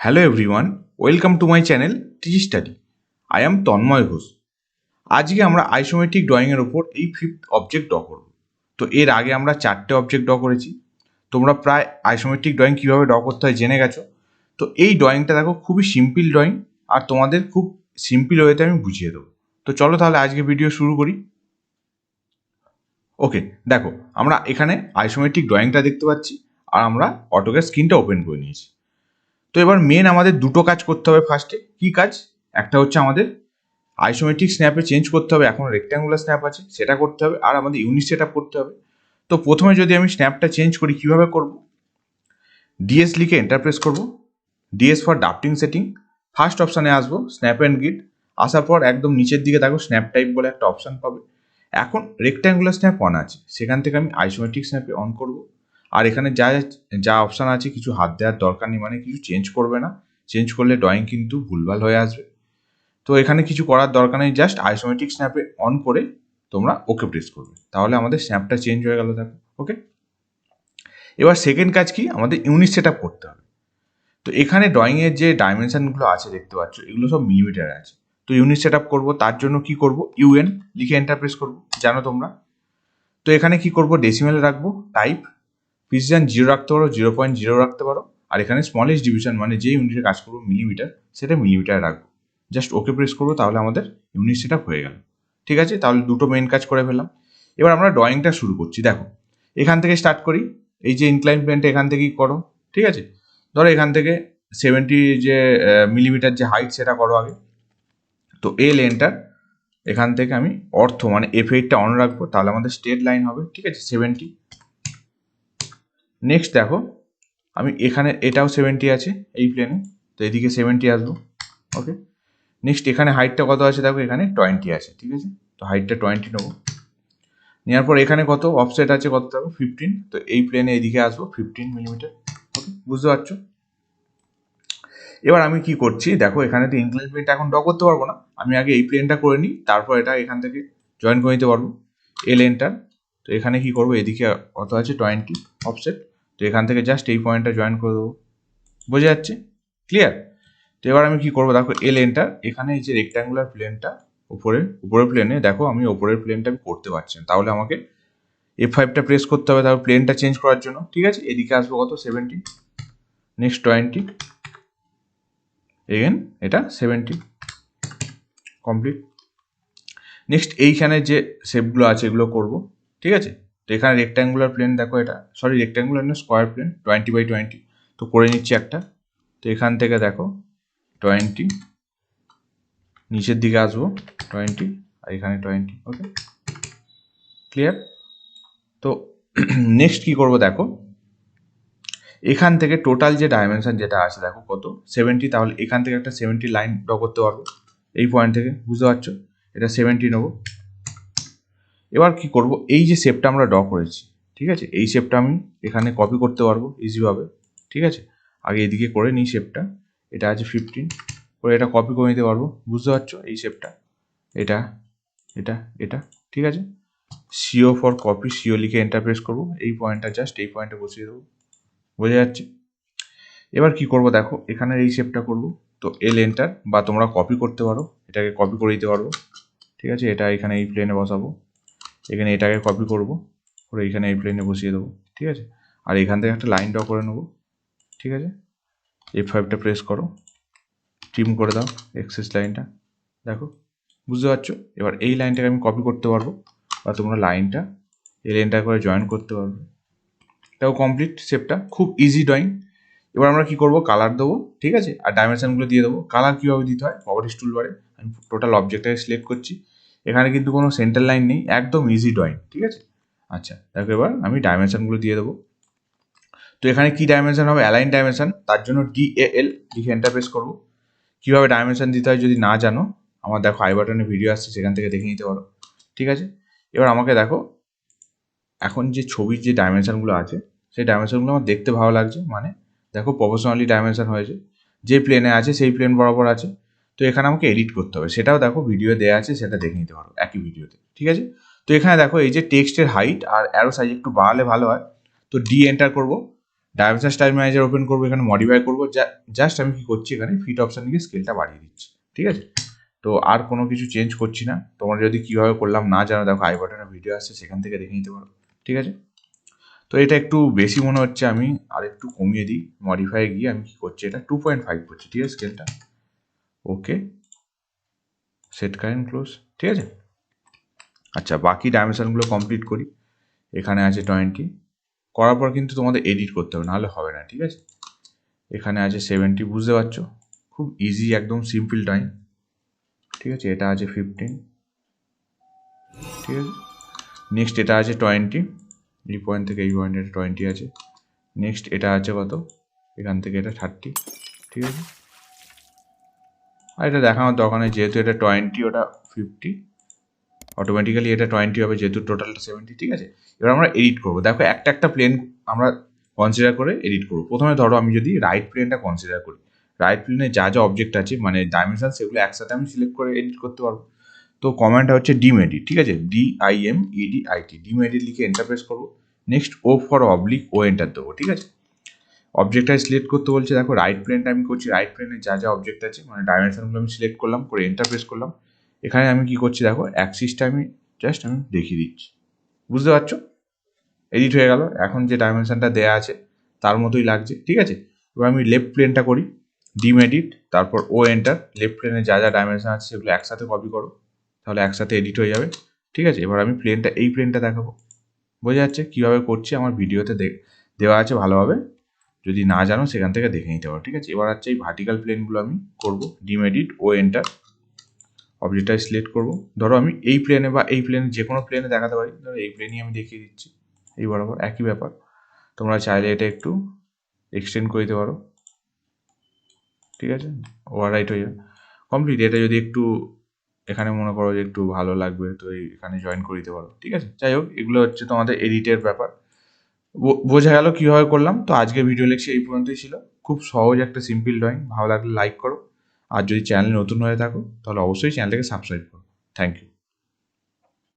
Hello everyone, welcome to my channel tgsstudy. I am Tanmoy Ghosh. আজকে আমরা isometric drawing এর উপর এই ফিফথ অবজেক্ট ড্র করব। তো এর আগে আমরা 4টে অবজেক্ট ড্র করেছি। তোমরা প্রায় আইসোমেট্রিক ড্রয়িং কিভাবে ড্র করতে হয় জেনে গেছো। তো এই ড্রয়িংটা দেখো খুবই সিম্পল ড্রয়িং আর তোমাদের খুব সিম্পল ওয়েতে আমি বুঝিয়ে দেবো। তো চলো তাহলে আজকে ভিডিও শুরু করি। ওকে, দেখো আমরা এখানে আইসোমেট্রিক ড্রয়িংটা দেখতে পাচ্ছি আর আমরা অটোক্যাড স্ক্রিনটা ওপেন করে নিয়েছি। তো এবার মেন আমাদের দুটো কাজ করতে হবে ফার্স্টে। কি কাজ? একটা হচ্ছে আমাদের আইসোমেট্রিক স্ন্যাপে চেঞ্জ করতে হবে, এখন রেক্ট্যাঙ্গুলার স্ন্যাপ আছে সেটা করতে হবে, আর আমাদের ইউনিট সেট আপ করতে হবে। তো প্রথমে যদি আমি স্ন্যাপটা চেঞ্জ করি কিভাবে করব, ডিএস লিখে এন্টার প্রেস করব, DS for drafting setting, first অপশানে আসবো স্ন্যাপ অ্যান্ড গ্রিড, আসার পর একদম নিচের দিকে দেখো স্ন্যাপ টাইপ বলে একটা অপশান পাবে। এখন রেক্ট্যাঙ্গুলার স্ন্যাপ অন আছে, সেখান থেকে আমি আইসোমেট্রিক স্ন্যাপে অন করব। আর এখানে যা অপশান আছে কিছু হাত দেওয়ার দরকার নেই, মানে কিছু চেঞ্জ করবে না, চেঞ্জ করলে ড্রয়িং কিন্তু ভুলভাল হয়ে আসবে। তো এখানে কিছু করার দরকার নেই, জাস্ট আইসোমেট্রিক স্ন্যাপে অন করে তোমরা ওকে প্রেস করবে, তাহলে আমাদের স্ন্যাপটা চেঞ্জ হয়ে গেল। দেখো ওকে। এবার সেকেন্ড কাজ কি, আমাদের ইউনিট সেট আপ করতে হবে। তো এখানে ড্রয়িংয়ের যে ডাইমেনশনগুলো আছে দেখতে পাচ্ছ, এগুলো সব মিলিমিটারে আছে। তো ইউনিট সেট আপ করবো, তার জন্য কি করব, ইউএন লিখে এন্টার প্রেস করবো, জানো তোমরা। তো এখানে কি করব, ডেসিমেলে রাখবো, টাইপ প্রিসিশন 0 রাখতে পারো, 0.0 রাখতে পারো, আর এখানে স্মলেস্ট ডিভিশন মানে যে ইউনিটে কাজ করবো মিলিমিটার, সেটা মিলিমিটারে রাখবো। জাস্ট ওকে প্রেস করবো, তাহলে আমাদের ইউনিট সেট আপ হয়ে গেল। ঠিক আছে, তাহলে দুটো মেন কাজ করে ফেললাম। এবার আমরা ড্রয়িংটা শুরু করছি। দেখো এখান থেকে স্টার্ট করি, এই যে ইনক্লাইন প্লেনটা এখান থেকেই করো। ঠিক আছে, ধরো এখান থেকে 70 যে মিলিমিটার যে হাইট সেটা করো আগে। তো এল এন্টার, এখান থেকে আমি অর্থ মানে F8টা অন রাখবো, তাহলে আমাদের স্ট্রেট লাইন হবে। ঠিক আছে, 70। নেক্সট দেখো আমি এখানে এটাও 70 আছে এই প্লেনে, তো এদিকে 70 আসবো। ওকে, নেক্সট এখানে হাইটটা কত আছে দেখো, এখানে 20 আছে। ঠিক আছে, তো হাইটটা 20 নেবো। নেওয়ার পর এখানে কত অফসেট আছে, কত থাকবে 15, তো এই প্লেনে এদিকে আসবো 15 মিলিমিটার। ওকে, বুঝতে পারছো। এবার আমি কি করছি দেখো, এখানে তো ইনক্লাইন প্লেনটা এখন ড্র করতে পারবো না, আমি আগে এই প্লেনটা করে নিই, তারপর এটা এখান থেকে জয়েন করে নিতে পারবো। এল এন্টার, তো এখানে কি করবো, এদিকে কত আছে 20 অফসেট, তো এখান থেকে জাস্ট এই পয়েন্টটা জয়েন করে দেবো। বোঝা যাচ্ছে? ক্লিয়ার? তো এবার আমি কি করবো দেখো, এল এন্টার, এখানে এই যে রেক্ট্যাঙ্গুলার প্লেনটা উপরের প্লেনে দেখো আমি ওপরের প্লেনটা আমি করতে পারছি না, তাহলে আমাকে F5টা প্রেস করতে হবে তারপর প্লেনটা চেঞ্জ করার জন্য। ঠিক আছে, এদিকে আসবো কত 70, নেক্সট 20, এগেন এটা 70, কমপ্লিট। নেক্সট এইখানে যে শেপগুলো আছে এগুলো করব। ঠিক আছে, তো এখানে রেক্ট্যাঙ্গুলার প্লেন দেখো, এটা রেক্ট্যাঙ্গুলার না স্কোয়ার প্লেন 20x20, তো করে নিচ্ছি একটা। তো এখান থেকে দেখো 20, নিচের দিকে আসবো 20, আর এখানে 20। ওকে, ক্লিয়ার? তো নেক্সট কি করব দেখো, এখান থেকে টোটাল যে ডাইমেনশন যেটা আছে দেখো কত 70, তাহলে এখান থেকে একটা 70 লাইন ড্র করতে পারবো এই পয়েন্ট থেকে। বুঝতে পারছো, এটা 70 নেবো। এবার কি করব, এই যে শেপটা আমরা ড্র করেছি, ঠিক আছে, এই শেপটা আমি এখানে কপি করতে পারবো ইজিভাবে। ঠিক আছে, আগে এদিকে করে নিই শেপটা, এটা আছে 15, করে এটা কপি করে নিতে পারবো। বুঝতে পারছো, এই শেপটা, এটা এটা এটা। ঠিক আছে, সিও ফর কপি, সিও লিখে এন্টার প্রেস করবো, এই পয়েন্টটা জাস্ট এই পয়েন্টে বসিয়ে দেবো। বোঝা যাচ্ছে? এবার কি করব দেখো, এখানে এই শেপটা করব, তো এল এন্টার, বা তোমরা কপি করতে পারো, এটাকে কপি করে দিতে পারবো। ঠিক আছে, এটা এখানে এই প্লেনে বসাবো, এখানে এটাকে কপি করব, করে এইখানে এই প্লেনে বসিয়ে দেবো। ঠিক আছে, আর এখান থেকে একটা লাইন ড্র করে নেবো। ঠিক আছে, F5টা প্রেস করো, ট্রিম করে দাও এক্সেস লাইনটা, দেখো বুঝতে পারছো। এবার এই লাইনটাকে আমি কপি করতে পারবো, বা তোমরা লাইনটা এই লাইনটা করে জয়েন করতে পারবে। দেখো কমপ্লিট শেপটা, খুব ইজি ড্রয়িং। এবার আমরা কি করব, কালার দেবো। ঠিক আছে, আর ডাইমেনশনগুলো দিয়ে দেবো। কালার কীভাবে দিতে হয়, প্রপার্টিজ টুলবারে আমি টোটাল অবজেক্টটাকে সিলেক্ট করছি, এখানে কিন্তু কোনো সেন্টার লাইন নেই, একদম ইজি ড্রয়িং। ঠিক আছে, আচ্ছা দেখো এবার আমি ডাইমেনশনগুলো দিয়ে দেবো। তো এখানে কি ডাইমেনশন হবে, অ্যালাইন ডাইমেনশন, তার জন্য DAL লিখে এন্টার প্রেস করবো। কীভাবে ডাইমেনশন দিতে হয় যদি না জানো, আমার দেখো আই বাটনে ভিডিও আসছে, সেখান থেকে দেখে নিতে পারো। ঠিক আছে, এবার আমাকে দেখো এখন যে ছবির যে ডাইমেনশনগুলো আছে, সেই ডাইমেনশনগুলো আমার দেখতে ভালো লাগছে, মানে দেখো প্রফেশনালি ডাইমেনশন হয়েছে, যে প্লেনে আছে সেই প্লেন বরাবর আছে। তো এখানে আমাকে এডিট করতে হবে, সেটাও দেখো ভিডিও দেওয়া আছে, সেটা দেখে নিতে পারো একই ভিডিওতে। ঠিক আছে, তো এখানে দেখো এই যে টেক্সটের হাইট আর অ্যারো সাইজ একটু বাড়ালে ভালো হয়, তো ডি এন্টার করবো, ডাইমেনশন স্টাইল ম্যানেজার ওপেন করবো, এখানে মডিফাই করবো, জাস্ট আমি কি করছি এখানে ফিট অপশন দিয়ে স্কেলটা বাড়িয়ে দিচ্ছি, ঠিক আছে। তো আর কোনো কিছু চেঞ্জ করছি না। তোমরা যদি কীভাবে করলাম না জানো, দেখো আই বাটনের ভিডিও আসছে, সেখান থেকে দেখে নিতে পারো, ঠিক আছে। তো এটা একটু বেশি মনে হচ্ছে, আমি আর একটু কমিয়ে দিই, মডিফাই গিয়ে আমি কী করছি, এটা 2.5 করছি, ঠিক আছে স্কেলটা। ওকে, সেট কারেন্ট ক্লোজ, ঠিক আছে। আচ্ছা, বাকি ডাইমেনশনগুলো কমপ্লিট করি। এখানে আছে 20, করার পর কিন্তু তোমাদের এডিট করতে হবে, নাহলে হবে না, ঠিক আছে। এখানে আছে 70, বুঝতে পারছো, খুব ইজি, একদম সিম্পল ড্রয়িং, ঠিক আছে। এটা আছে 15, ঠিক আছে। নেক্সট এটা আছে 20, এই পয়েন্ট থেকে এই পয়েন্টে 20 আছে। নেক্সট এটা আছে কত, এখান থেকে এটা 30, ঠিক আছে। আর এটা দেখানোর দরকার নেই, যেহেতু এটা 20 ওটা 50, অটোমেটিক্যালি এটা 20 হবে, যেহেতু টোটালটা 70, ঠিক আছে। এবার আমরা এডিট করবো, দেখো একটা একটা প্লেন আমরা কনসিডার করে এডিট করবো। প্রথমে ধরো আমি যদি রাইট প্লেনটা কনসিডার করি, রাইট প্লেনে যা যা অবজেক্ট আছে মানে ডাইমেনশন, সেগুলো একসাথে আমি সিলেক্ট করে এডিট করতে পারবো। তো কমান্ডটা হচ্ছে ডিম এডিট, ঠিক আছে, DIMEDIT, ডিম এডিট লিখে এন্টার প্রেস করবো। Next O for oblique, O enter দেবো, ঠিক আছে। অবজেক্টটা সিলেক্ট করতে বলছে, দেখো রাইট প্লেনটা আমি করছি, রাইট প্লেনে যা যা অবজেক্ট আছে মানে ডাইমেনশনগুলো আমি সিলেক্ট করলাম, করে এন্টার প্রেস করলাম। এখানে আমি কি করছি, দেখো অ্যাক্সিসটা আমি জাস্ট আমি দেখিয়ে দিচ্ছি, বুঝতে পারছো, এডিট হয়ে গেল। এখন যে ডাইমেনশনটা দেওয়া আছে তার মতোই লাগছে, ঠিক আছে। এবার আমি লেফট প্লেনটা করি, ডিম এডিট, তারপর ও এন্টার, লেফট প্লেনে যা যা ডাইমেনশন আছে সেগুলো একসাথে কপি করো, তাহলে একসাথে এডিট হয়ে যাবে, ঠিক আছে। এবার আমি প্লেনটা, এই প্লেনটা দেখাবো, বোঝা যাচ্ছে কীভাবে করছি, আমার ভিডিওতে দেওয়া আছে ভালোভাবে, যদি না জানো সেখান থেকে দেখে নিতে পারো, ঠিক আছে। এবার হচ্ছে এই ভার্টিক্যাল প্লেনগুলো আমি করবো, ডিম এডিট, ও এন্টার, অবজেক্টটা সিলেক্ট করবো। ধরো আমি এই প্লেনে বা এই প্লেনে যে কোনো প্লেনে দেখাতে পারি, ধরো এই প্লেনই আমি দেখিয়ে দিচ্ছি, এই বরাবর একই ব্যাপার। তোমরা চাইলে এটা একটু এক্সটেন্ড করে দিতে পারো, ঠিক আছে, ওভার রাইট হয়ে যাবে, কমপ্লিট। এটা যদি একটু এখানে মনে করো যে একটু ভালো লাগবে, তো এখানে জয়েন করে দিতে পারো, ঠিক আছে। যাই হোক, এগুলো হচ্ছে তোমাদের এডিটের ব্যাপার, বোঝা গেল কীভাবে করলাম। তো আজকে ভিডিও লেকচার এই পর্যন্তই ছিল, খুব সহজ একটা সিম্পল ড্রয়িং, ভালো লাগলে লাইক করো, আর যদি চ্যানেল নতুন হয়ে থাকো তাহলে অবশ্যই চ্যানেলটাকে সাবস্ক্রাইব করো। Thank you.